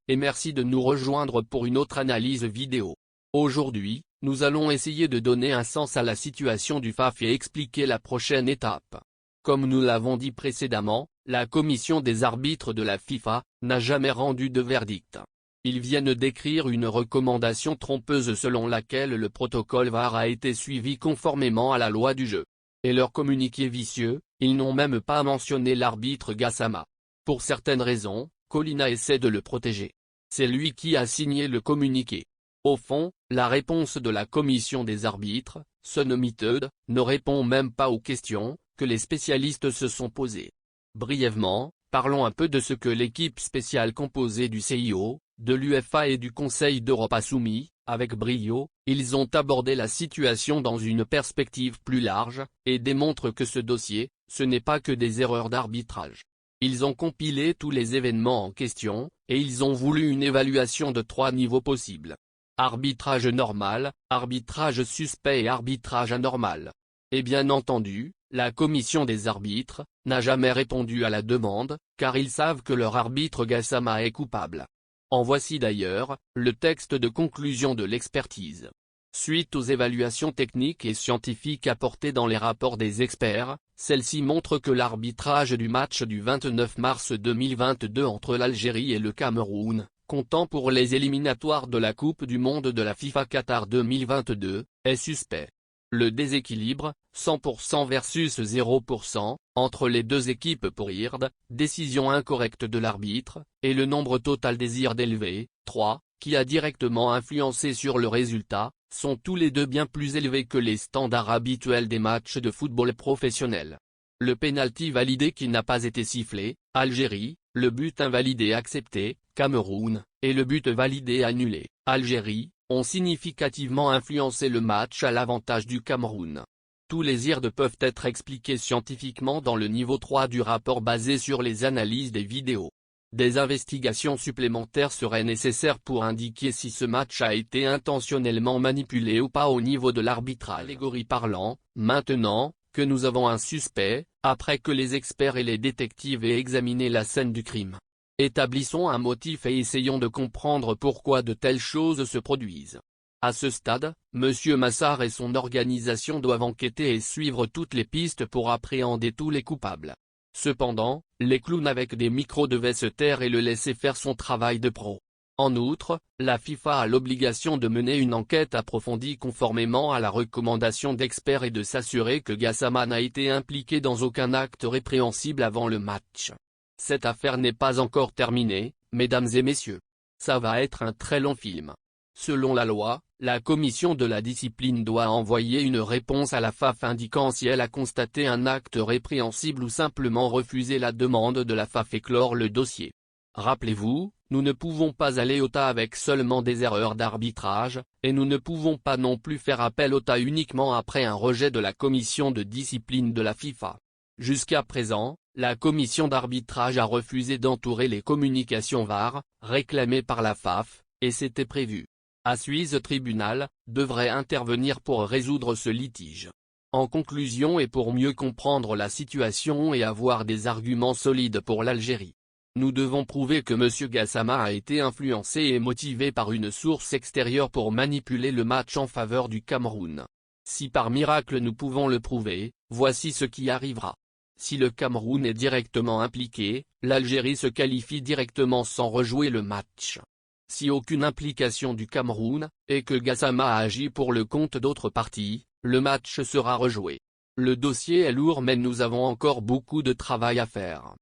et merci de nous rejoindre pour une autre analyse vidéo. Aujourd'hui, nous allons essayer de donner un sens à la situation du FAF et expliquer la prochaine étape. Comme nous l'avons dit précédemment, la commission des arbitres de la FIFA n'a jamais rendu de verdict. Ils viennent d'écrire une recommandation trompeuse selon laquelle le protocole VAR a été suivi conformément à la loi du jeu. Et leur communiqué vicieux, ils n'ont même pas mentionné l'arbitre Gassama. Pour certaines raisons, Colina essaie de le protéger. C'est lui qui a signé le communiqué. Au fond, la réponse de la commission des arbitres, Sun Method, ne répond même pas aux questions que les spécialistes se sont posées. Brièvement, parlons un peu de ce que l'équipe spéciale composée du CIO, de l'UEFA et du Conseil d'Europe a soumis. Avec brio, ils ont abordé la situation dans une perspective plus large, et démontrent que ce dossier, ce n'est pas que des erreurs d'arbitrage. Ils ont compilé tous les événements en question, et ils ont voulu une évaluation de 3 niveaux possibles. Arbitrage normal, arbitrage suspect et arbitrage anormal. Et bien entendu, la commission des arbitres n'a jamais répondu à la demande, car ils savent que leur arbitre Gassama est coupable. En voici d'ailleurs le texte de conclusion de l'expertise. Suite aux évaluations techniques et scientifiques apportées dans les rapports des experts, celle-ci montre que l'arbitrage du match du 29 mars 2022 entre l'Algérie et le Cameroun, comptant pour les éliminatoires de la Coupe du monde de la FIFA Qatar 2022, est suspect. Le déséquilibre, 100% versus 0%, entre les deux équipes pour IRD, décision incorrecte de l'arbitre, et le nombre total des IRD élevé, 3, qui a directement influencé sur le résultat, sont tous les deux bien plus élevés que les standards habituels des matchs de football professionnel. Le pénalty validé qui n'a pas été sifflé, Algérie, le but invalidé accepté, Cameroun, et le but validé annulé, Algérie, ont significativement influencé le match à l'avantage du Cameroun. Tous les IRD peuvent être expliqués scientifiquement dans le niveau 3 du rapport basé sur les analyses des vidéos. Des investigations supplémentaires seraient nécessaires pour indiquer si ce match a été intentionnellement manipulé ou pas au niveau de l'arbitrage. Allégorie parlant, maintenant que nous avons un suspect, après que les experts et les détectives aient examiné la scène du crime, établissons un motif et essayons de comprendre pourquoi de telles choses se produisent. À ce stade, M. Massar et son organisation doivent enquêter et suivre toutes les pistes pour appréhender tous les coupables. Cependant, les clowns avec des micros devaient se taire et le laisser faire son travail de pro. En outre, la FIFA a l'obligation de mener une enquête approfondie conformément à la recommandation d'experts et de s'assurer que Gassama n'a été impliqué dans aucun acte répréhensible avant le match. Cette affaire n'est pas encore terminée, mesdames et messieurs. Ça va être un très long film. Selon la loi, la commission de la discipline doit envoyer une réponse à la FAF indiquant si elle a constaté un acte répréhensible ou simplement refuser la demande de la FAF et clore le dossier. Rappelez-vous, nous ne pouvons pas aller au tas avec seulement des erreurs d'arbitrage, et nous ne pouvons pas non plus faire appel au tas uniquement après un rejet de la commission de discipline de la FIFA. Jusqu'à présent, la commission d'arbitrage a refusé d'entourer les communications VAR, réclamées par la FAF, et c'était prévu. A Suisse Tribunal, devrait intervenir pour résoudre ce litige. En conclusion et pour mieux comprendre la situation et avoir des arguments solides pour l'Algérie, nous devons prouver que M. Gassama a été influencé et motivé par une source extérieure pour manipuler le match en faveur du Cameroun. Si par miracle nous pouvons le prouver, voici ce qui arrivera. Si le Cameroun est directement impliqué, l'Algérie se qualifie directement sans rejouer le match. Si aucune implication du Cameroun, et que Gassama a agi pour le compte d'autres parties, le match sera rejoué. Le dossier est lourd mais nous avons encore beaucoup de travail à faire.